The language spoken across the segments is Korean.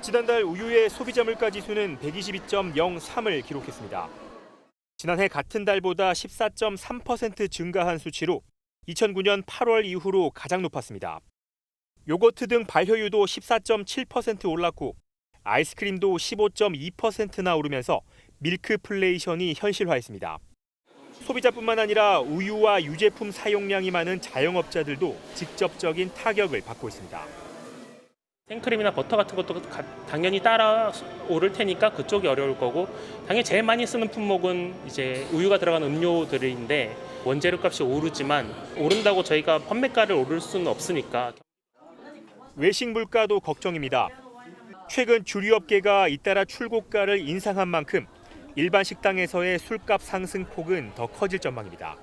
지난달 우유의 소비자 물가 지수는 122.03을 기록했습니다. 지난해 같은 달보다 14.3% 증가한 수치로 2009년 8월 이후로 가장 높았습니다. 요거트 등 발효유도 14.7% 올랐고 아이스크림도 15.2%나 오르면서 밀크플레이션이 현실화했습니다. 소비자뿐만 아니라 우유와 유제품 사용량이 많은 자영업자들도 직접적인 타격을 받고 있습니다. 생크림이나 버터 같은 것도 당연히 따라 오를 테니까 그쪽이 어려울 거고, 당연히 제일 많이 쓰는 품목은 이제 우유가 들어간 음료들인데 원재료 값이 오르지만 오른다고 저희가 판매가를 오를 수는 없으니까. 외식 물가도 걱정입니다. 최근 주류업계가 잇따라 출고가를 인상한 만큼 일반 식당에서의 술값 상승폭은 더 커질 전망입니다.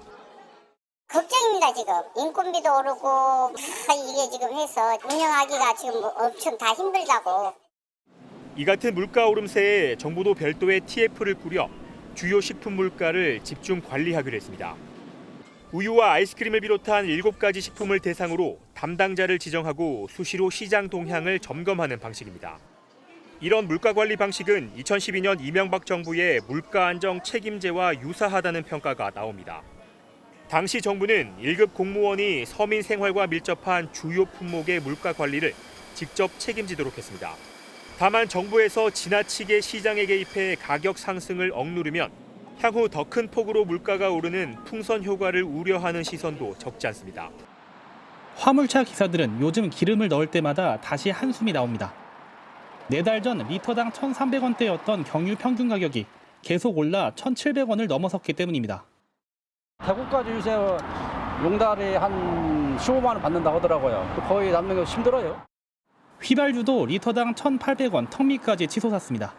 걱정입니다. 지금 인건비도 오르고 이게 지금 해서 운영하기가 지금 엄청 다 힘들다고. 이 같은 물가 오름세에 정부도 별도의 TF를 꾸려 주요 식품 물가를 집중 관리하기로 했습니다. 우유와 아이스크림을 비롯한 7가지 식품을 대상으로 담당자를 지정하고 수시로 시장 동향을 점검하는 방식입니다. 이런 물가 관리 방식은 2012년 이명박 정부의 물가 안정 책임제와 유사하다는 평가가 나옵니다. 당시 정부는 1급 공무원이 서민 생활과 밀접한 주요 품목의 물가 관리를 직접 책임지도록 했습니다. 다만 정부에서 지나치게 시장에 개입해 가격 상승을 억누르면 향후 더 큰 폭으로 물가가 오르는 풍선 효과를 우려하는 시선도 적지 않습니다. 화물차 기사들은 요즘 기름을 넣을 때마다 다시 한숨이 나옵니다. 4달 전 리터당 1,300원대였던 경유 평균 가격이 계속 올라 1,700원을 넘어섰기 때문입니다. 대구까지 요새 용달에 한 15만 원 받는다고 하더라고요. 거의 남는 게 힘들어요. 휘발유도 리터당 1,800원 턱밑까지 치솟았습니다.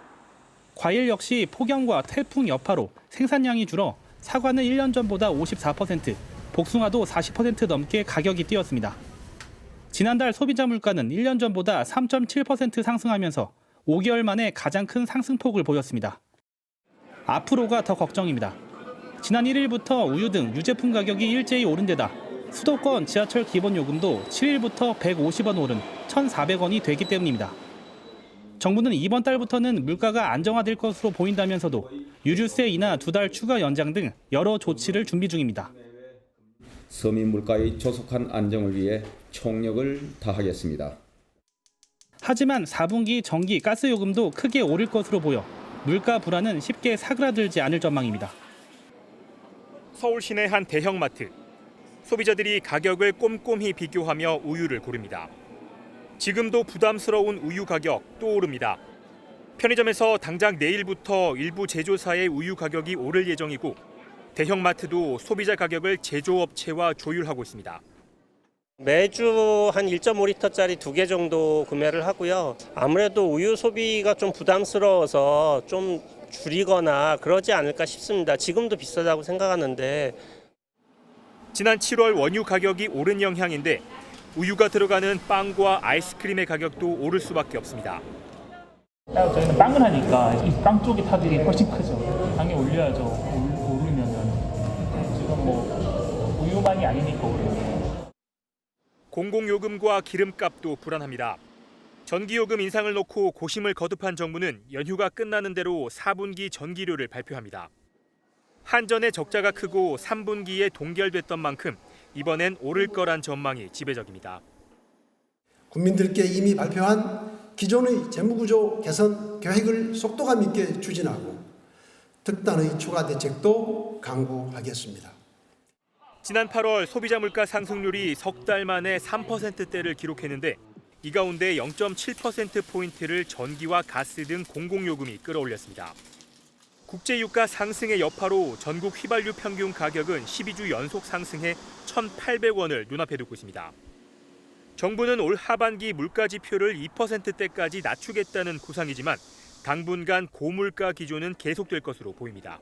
과일 역시 폭염과 태풍 여파로 생산량이 줄어 사과는 1년 전보다 54%, 복숭아도 40% 넘게 가격이 뛰었습니다. 지난달 소비자 물가는 1년 전보다 3.7% 상승하면서 5개월 만에 가장 큰 상승폭을 보였습니다. 앞으로가 더 걱정입니다. 지난 1일부터 우유 등 유제품 가격이 일제히 오른 데다 수도권 지하철 기본요금도 7일부터 150원 오른 1,400원이 되기 때문입니다. 정부는 이번 달부터는 물가가 안정화될 것으로 보인다면서도 유류세 인하 2달 추가 연장 등 여러 조치를 준비 중입니다. 서민 물가의 조속한 안정을 위해 총력을 다하겠습니다. 하지만 4분기 전기 가스요금도 크게 오를 것으로 보여 물가 불안은 쉽게 사그라들지 않을 전망입니다. 서울 시내 한 대형마트. 소비자들이 가격을 꼼꼼히 비교하며 우유를 고릅니다. 지금도 부담스러운 우유 가격 또 오릅니다. 편의점에서 당장 내일부터 일부 제조사의 우유 가격이 오를 예정이고 대형마트도 소비자 가격을 제조업체와 조율하고 있습니다. 매주 한 1.5리터짜리 2개 정도 구매를 하고요. 아무래도 우유 소비가 좀 부담스러워서 좀 줄이거나 그러지 않을까 싶습니다. 지금도 비싸다고 생각하는데. 지난 7월 원유 가격이 오른 영향인데 우유가 들어가는 빵과 아이스크림의 가격도 오를 수밖에 없습니다. 저희는 빵을 하니까 이 빵 쪽의 타격이 훨씬 크죠. 당연히 올려야죠. 오르면은 지금 뭐 우유만이 아니니까 오르죠. 공공요금과 기름값도 불안합니다. 전기요금 인상을 놓고 고심을 거듭한 정부는 연휴가 끝나는 대로 4분기 전기료를 발표합니다. 한전의 적자가 크고 3분기에 동결됐던 만큼 이번엔 오를 거란 전망이 지배적입니다. 국민들께 이미 발표한 기존의 재무구조 개선 계획을 속도감 있게 추진하고 특단의 추가 대책도 강구하겠습니다. 지난 8월 소비자 물가 상승률이 석 달 만에 3%대를 기록했는데 이 가운데 0.7%포인트를 전기와 가스 등 공공요금이 끌어올렸습니다. 국제유가 상승의 여파로 전국 휘발유 평균 가격은 12주 연속 상승해 1,800원을 눈앞에 두고 있습니다. 정부는 올 하반기 물가 지표를 2%대까지 낮추겠다는 구상이지만 당분간 고물가 기조는 계속될 것으로 보입니다.